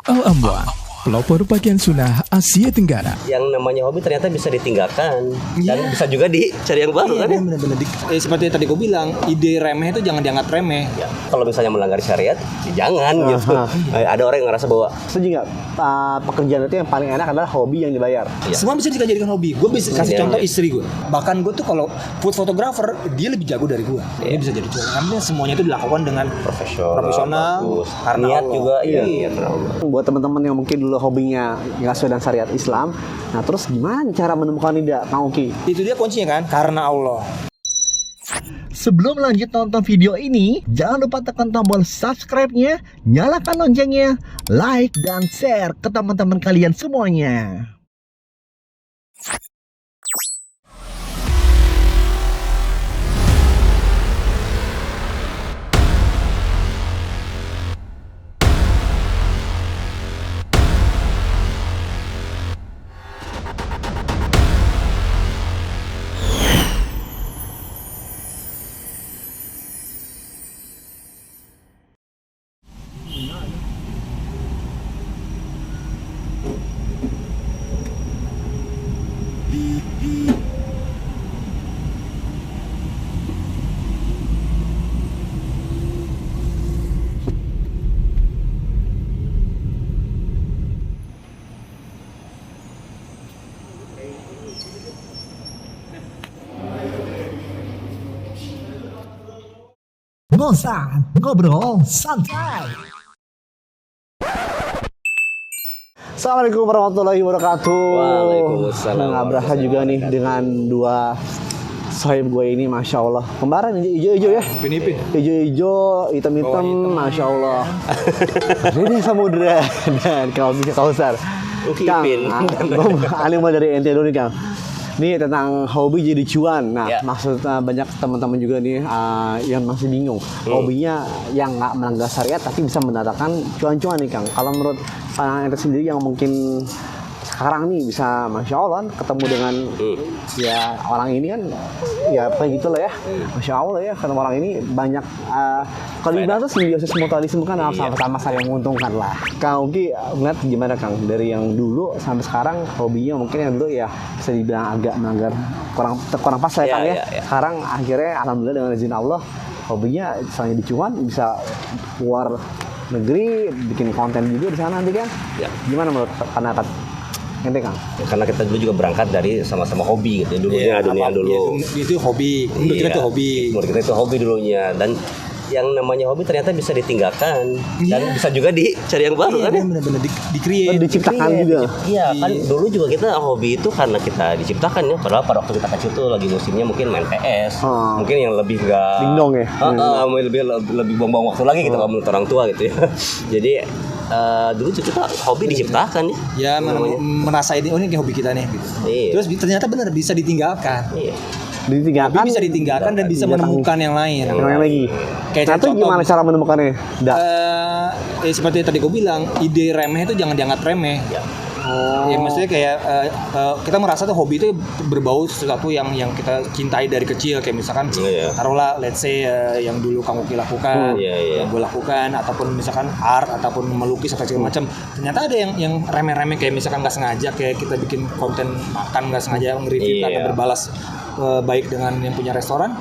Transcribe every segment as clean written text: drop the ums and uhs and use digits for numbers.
Al-Amwa, pelopor pakaian sunnah Asia Tenggara. Yang namanya hobi ternyata bisa ditinggalkan dan bisa juga dicari yang baru kan ya? Bener-bener. Seperti tadi gue bilang, ide remeh itu jangan dianggap remeh. Ya, kalau misalnya melanggar syariat, ya jangan gitu. Ada orang yang ngerasa bahwa Setuju nggak? Pekerjaan itu yang paling enak adalah hobi yang dibayar. Ya. Semua bisa dijadikan hobi. Gue bisa kasih Iya, contoh iya. istri gue. Bahkan gue tuh kalau food photographer, dia lebih jago dari gue. Dia bisa jadi juara. Karena semuanya itu dilakukan dengan profesional, bagus. karena Niat Allah. juga Iya. iya karena Allah. Buat teman-teman yang mungkin dulu hobinya nggak sesuai dengan syariat Islam, nah terus gimana cara menemukan tidak, Kang Uki? Itu dia kuncinya kan, karena Allah. Sebelum lanjut nonton video ini, jangan lupa tekan tombol subscribe-nya, nyalakan loncengnya, like, dan share ke teman-teman kalian semuanya. Ngosan, ngobrol, santai. Assalamualaikum warahmatullahi wabarakatuh. Waalaikumsalam Ngabraha juga nih dengan dua sahib gue ini, masya Allah. Kembaran hijau-hijau ya. Pinipin. Hijau-hijau, hitam-hitam, masya Allah. Ini samudra dan kausar. Uki Kang, Ipin. Alim dari NT dulu nih Kang. Ini tentang hobi jadi cuan. Nah, Ya. maksudnya banyak teman-teman juga nih yang masih bingung. Hobinya yang nggak melanggar syariat tapi bisa mendatangkan cuan-cuan nih Kang. Kalau menurut pandangan ente sendiri yang mungkin sekarang nih bisa, masya Allah, ketemu dengan ya orang ini kan ya kayak gitulah ya, masya Allah ya, karena orang ini banyak kalau dibilang tuh simbiosis mutualisme kan harus sama-sama saling menguntungkan lah. Kang Uki ngeliat gimana Kang, dari yang dulu sampai sekarang hobinya mungkin yang dulu ya bisa dibilang agak melanggar, kurang pas lah ya Kang ya. Sekarang akhirnya alhamdulillah dengan izin Allah hobinya misalnya dicuan bisa keluar negeri bikin konten juga di sana nanti kan. Ya. Gimana menurut pendapat ente Kang? Ya, karena kita dulu juga berangkat dari sama-sama hobi gitu dulunya, dunia dulu. Itu hobi. Menurut kita itu hobi. Menurut kita itu hobi dulunya, dan yang namanya hobi ternyata bisa ditinggalkan dan bisa juga dicari yang baru kan ya? Bener-bener di-create. Diciptakan juga. Iya kan dulu juga kita hobi itu karena kita diciptakan ya. Padahal pada waktu kita kecil tuh lagi musimnya mungkin main PS, mungkin yang lebih nggak Dingdong ya. lebih buang-buang waktu lagi gitu kalau menurut orang tua gitu ya. Jadi dulu juga kita hobi diciptakan ya. Ya merasa ini, ini kayak hobi kita nih gitu. Iya. Terus ternyata benar bisa ditinggalkan. Iya. Ditinggalkan. Hobi bisa ditinggalkan dan bisa menemukan yang lain. Yang lain lagi. Kayak Nah, itu contoh, gimana cara menemukannya? seperti tadi gue bilang, ide remeh itu jangan dianggap remeh. Ya maksudnya kayak kita merasa tuh hobi itu berbau sesuatu yang kita cintai dari kecil, kayak misalkan taruhlah let's say yang dulu kamu lakukan, yang gue lakukan, ataupun misalkan art ataupun melukis atau segala macam. Ternyata ada yang remeh-remeh, kayak misalkan nggak sengaja kayak kita bikin konten makan nggak sengaja nge-review atau berbalas baik dengan yang punya restoran.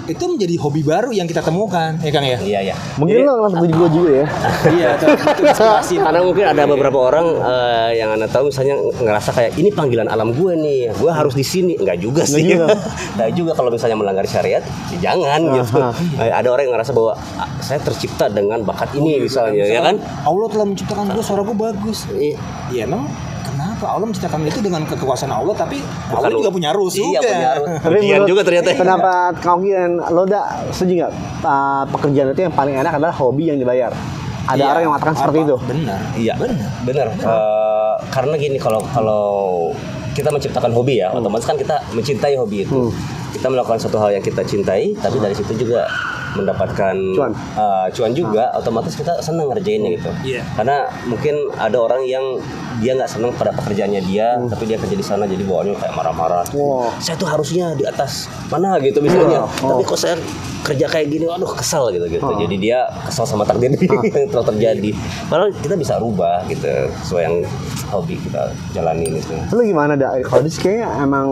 Itu menjadi hobi baru yang kita temukan, ya Kang ya? Iya. Mungkin lo ngeliat gue juga ya. Iya, itu inspirasi. Karena mungkin ada beberapa orang yang Anda tahu misalnya ngerasa kayak ini panggilan alam gue nih, gue harus di sini. Enggak juga sih. Enggak juga kalau misalnya melanggar syariat, ya jangan gitu. Ada orang yang ngerasa bahwa saya tercipta dengan bakat ini misalnya, ya kan? Allah telah menciptakan gue, suara gue bagus. Iya, emang kenapa Allah menciptakan itu dengan kekuasaan Allah, tapi Allah juga punya rules Iya, juga. punya rules. Tapi Ujian juga ternyata. pendapat Kang Uki dan Loda, setuju nggak? Pekerjaan itu yang paling enak adalah hobi yang dibayar. Ada orang yang mengatakan seperti itu. Benar. Iya, benar. Karena gini, kalau kita menciptakan hobi ya, otomatis kan kita mencintai hobi itu. Kita melakukan suatu hal yang kita cintai, tapi dari situ juga mendapatkan cuan juga, otomatis kita senang ngerjainnya gitu. Iya. Karena mungkin ada orang yang dia nggak senang pada pekerjaannya dia, tapi dia kerja di sana jadi bawaannya kayak marah-marah. Saya tuh harusnya di atas mana gitu misalnya, tapi kok saya kerja kayak gini, aduh kesal gitu. Jadi dia kesal sama takdir yang telah terjadi. Padahal kita bisa rubah gitu sesuai yang hobi kita jalanin itu. Lu gimana kalau di kayaknya emang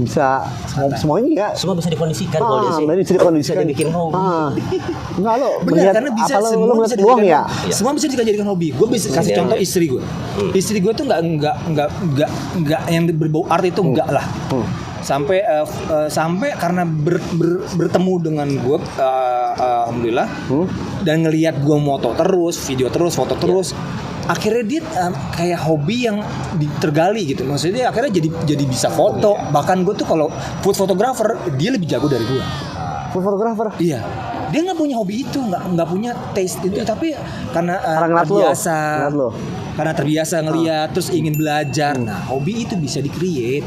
bisa semuanya ya? Semua bisa dikondisikan kalau dia sih. Bisa dikondisikan. Bisa dibikin hobi. Enggak lo, Benar, karena bisa semua bisa peluang ya. Semua bisa dijadikan hobi. Gue bisa kasih contoh istri gue. Istri gue tuh nggak yang berbau art itu enggak lah. Sampai karena bertemu dengan gue, alhamdulillah, dan ngelihat gue moto terus, video terus, foto terus. Akhirnya dia kayak hobi yang tergali gitu. Maksudnya dia akhirnya jadi bisa foto. Bahkan gue tuh kalau food photographer dia lebih jago dari gue. Food photographer? Iya. Dia nggak punya hobi itu, nggak punya taste itu, tapi karena terbiasa ngeliat, terus ingin belajar. Nah, hobi itu bisa di-create.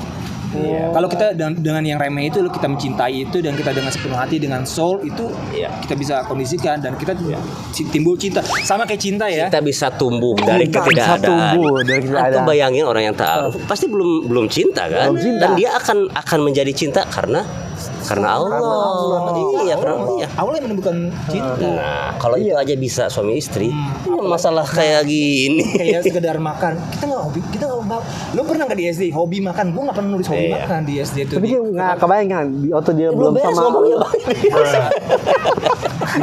Kalau kita dengan yang remeh itu, kita mencintai itu dan kita dengan sepenuh hati, dengan soul itu, kita bisa kondisikan dan kita timbul cinta. Sama kayak cinta ya. Kita bisa tumbuh dari ketidakadaan. Atau bayangin orang yang ta'aruf pasti belum cinta kan? Dan dia akan menjadi cinta karena Allah. Iya, karena Allah. Allah yang menemukan cinta. Nah, kalau itu aja bisa suami istri, masalah kayak gini. Kayak sekedar makan. Kita nggak hobi, lo pernah nggak di SD hobi makan? Gue nggak pernah nulis hobi makan di SD itu. Tapi nggak kebayang kan, waktu dia belum sama.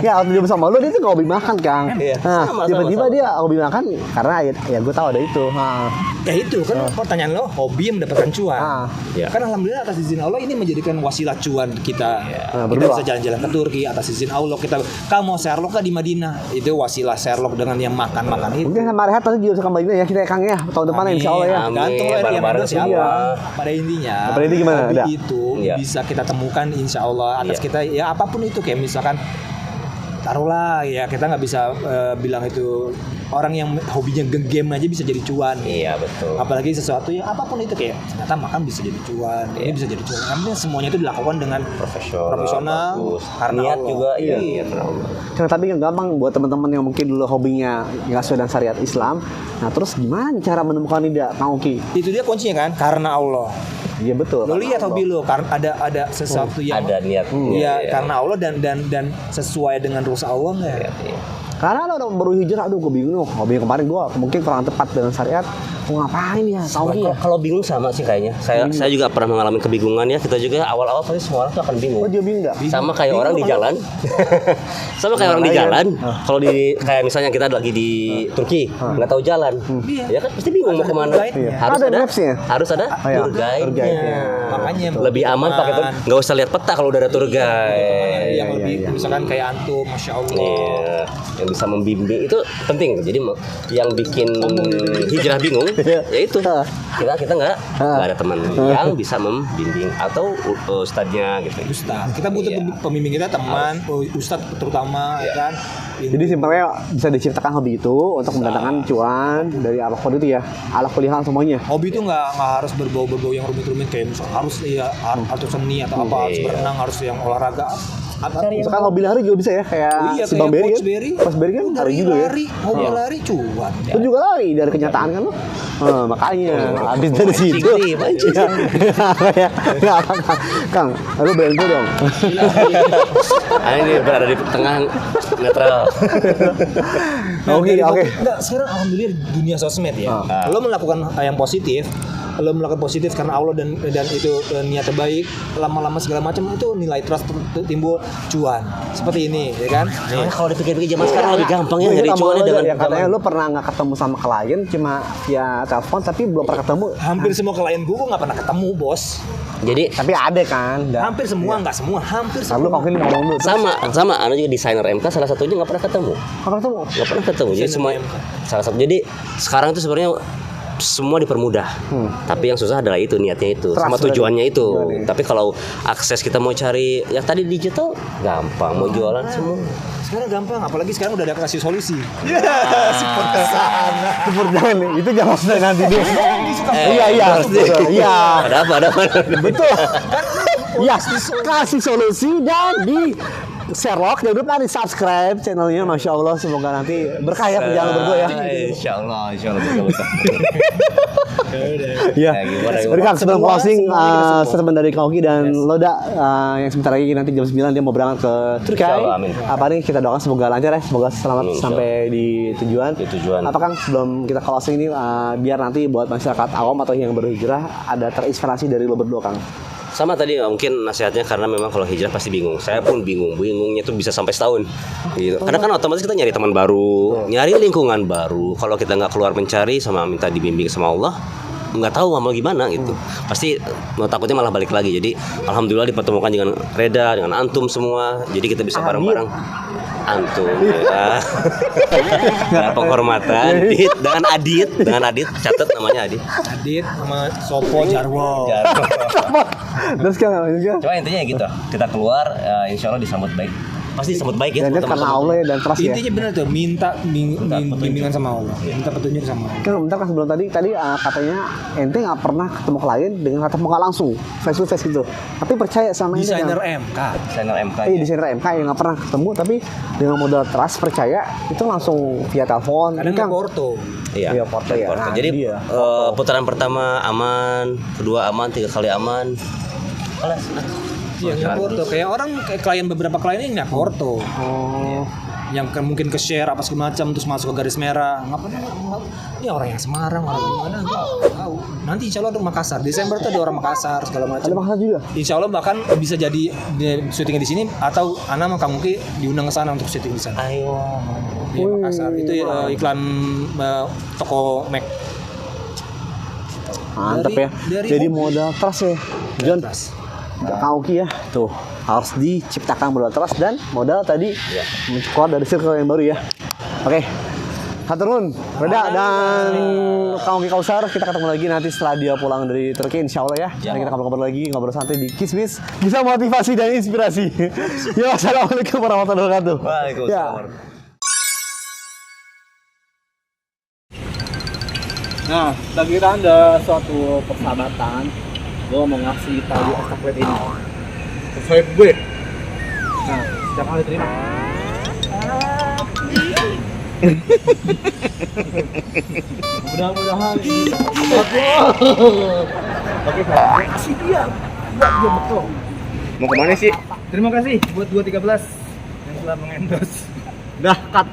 Ya, waktu dia sama lo dia tuh nggak hobi makan, Kang. Nah, tiba-tiba dia hobi makan karena ya gue tahu ada itu. Ya itu kan pertanyaan lo, hobi yang mendapatkan cuan. Kan alhamdulillah atas izin Allah ini menjadikan wasilah cuan kita. Kita bisa jalan-jalan ke Turki atas izin Allah. Kamu mau Sherlock di Madinah, itu wasilah Sherlock dengan yang makan-makan itu. Mungkin sama Rehat nanti juga suka Madinah ya, kita ya Kang ya, tahun depan insya Allah ya. Gantung yang ada siapa. Pada intinya hobi itu bisa kita temukan insya Allah atas kita ya, apapun itu, kayak misalkan taruhlah ya, kita nggak bisa bilang itu orang yang hobinya game aja bisa jadi cuan. Iya betul. Apalagi sesuatu yang apapun itu, kayak ternyata makan bisa jadi cuan, ini bisa jadi cuan. Karena semuanya itu dilakukan dengan profesional. Karena niat Allah. juga. Iya. Karena tapi yang gampang buat teman-teman yang mungkin dulu hobinya nggak sesuai dengan syariat Islam. Nah terus gimana cara menemukan tidak, Kang Oki? Itu dia kuncinya kan, karena Allah. Iya betul. Lo lihat hobi lo, karena ada sesuatu yang ada niat. Iya, karena Allah dan sesuai dengan rules Allah nggak? Iya. Karena lo baru hijrah, aduh gue bingung loh. Hobi yang kemarin gue mungkin kurang tepat dengan syariat. Mau ngapain ya? Tahu ya? Kalau bingung sama sih kayaknya. Saya juga pernah mengalami kebingungan ya. Kita juga awal-awal pasti semua orang tuh akan bingung. Oh dia bingung nggak? Sama kayak orang di jalan. Sama kayak orang di jalan. Kalau kayak misalnya kita lagi di Turki, nggak tahu jalan, ya kan pasti bingung mau kemana. Harus ada tour guide-nya. Makanya lebih aman pakai tour. Nggak usah lihat peta kalau udah ada tour guide. Yang lebih misalkan kayak antum, masya Allah. Yang bisa membimbing itu penting. Jadi yang bikin hijrah bingung, ya itu kita nggak ada teman yang bisa membimbing atau ustadznya gitu. Ustadz, kita butuh pembimbing kita, teman, ustadz terutama, kan. Jadi simpelnya bisa diciptakan hobi itu untuk mendatangkan cuan dari apapun itu ya, ala kuliah semuanya. Hobi itu nggak harus berbau rumit-rumit kayak misalnya harus atau seni atau apa, harus berenang, harus yang olahraga. Misalkan hobi lari juga bisa ya, kayak si Bang Berry kan. Pas Berry kan lari juga ya. Hobi lari cuan. Itu juga lari dari kenyataan kan lo. Makanya habis dari situ. Ya, Kang, lu bantu dong. Ini berada di tengah netral. Oke. Enggak, sekarang alhamdulillah dunia sosmed ya. Lo melakukan yang positif, lo melakukan positif karena Allah dan itu niatnya baik, lama-lama segala macam itu nilai trust timbul, cuan seperti ini ya kan. Kalau dipikir-pikir zaman sekarang lebih gampang ya dari cuannya dengan yang katanya lo pernah nggak ketemu sama klien cuma via telepon tapi belum pernah ketemu. Hampir semua klien gue nggak pernah ketemu, bos. Jadi tapi ada kan. Hampir semua, nggak semua, hampir semua. Lalu kalau ini ngomong dulu. Sama anak juga desainer MK salah satunya nggak pernah ketemu. Nggak pernah ketemu. Jadi semua salah satu. Jadi sekarang itu sebenarnya semua dipermudah, tapi yang susah adalah itu niatnya itu, sama tujuannya itu. Tapi kalau akses kita mau cari yang tadi digital gampang, mau jualan semua. Sekarang gampang, apalagi sekarang udah ada kasih solusi. Support ke sana. Support jangan nih, itu jangan sudah nanti deh. Iya. Ada apa? Betul. Iya, kasih solusi dan Sherlock, jangan lupa di subscribe channelnya, Masya Allah, semoga nanti berkah ya perjalanan berdua ya. Insya Allah betul. Iya. Gimana? Jadi Kang, sebelum closing, statement dari Kang Oki dan Loda yang sebentar lagi nanti jam 9 dia mau berangkat ke Turki. Insyaallah, amin. Apa nih kita doakan semoga lancar ya, semoga selamat Amin, sampai di tujuan. Apa Kang, sebelum kita closing ini biar nanti buat masyarakat awam atau yang berhijrah ada terinspirasi dari lo berdua Kang. Sama tadi mungkin nasihatnya karena memang kalau hijrah pasti bingung. Saya pun bingungnya tuh bisa sampai setahun. Gitu. Karena kan otomatis kita nyari teman baru, nyari lingkungan baru. Kalau kita nggak keluar mencari sama minta dibimbing sama Allah, nggak tahu mau gimana gitu. Pasti takutnya malah balik lagi. Jadi alhamdulillah dipertemukan dengan Reda, dengan antum semua. Jadi kita bisa bareng-bareng. Antum ya. Dengan penghormatan dengan Adit catat namanya Adit sama Sopo Jarwo. Terus Kang, Cuma intinya gitu, kita keluar insya Allah disambut baik. Pasti disambut baik ya. dan karena Allah ya dan trust ya. Intinya benar tuh, minta bimbingan sama Allah, minta petunjuk sama Allah. Kan bentar kan sebelum tadi katanya ente nggak pernah ketemu klien dengan tatap muka langsung face to face gitu, tapi percaya sama ente Desainer kan? MK. Desainer MK. Iya desainer MK yang nggak pernah ketemu tapi dengan modal trust percaya itu langsung via telepon. Kadang Kang, nggak porto. Iya, porto ya. Nah, Jadi dia. putaran pertama aman, kedua aman, 3 kali aman. Iya, nggak porto. Kayak beberapa klien ini nggak porto. Oh. Yang mungkin ke share apa segala macam terus masuk ke garis merah. Ini orang yang Semarang, orang mana nggak tahu. Nanti insya Allah untuk Makassar. Desember tuh ada orang Makassar segala macam. Ada masalah juga. Insya Allah bahkan bisa jadi syutingnya di sini atau Ana sama Kang Muki diundang ke sana untuk syuting di sana. Ayo. Di Makassar. Itu iklan toko Mac. Mantep ya. Jadi modal trust ya. John. Kang Oki ya, tuh harus diciptakan modal trust dan modal tadi keluar dari circle yang baru ya. Oke, haturun, Reda dan Kang Oki Kausar, kita ketemu lagi nanti setelah dia pulang dari Turki, insya Allah ya. Dan kita ngobrol lagi, ngobrol santai di Kismis, bisa motivasi dan inspirasi. Ya, wassalamualaikum warahmatullahi wabarakatuh. Waalaikumsalam. Nah, kita kira ada suatu persahabatan. Gue mau ngasih tali estafet ini sesuai gue. Nah, setiap kali terima. Mudah-mudahan ini. Oke, Pak. Kasih dia. Buat dia betul. Mau kemana sih? Terima kasih buat 213 yang telah mengendorse. Dah, cut.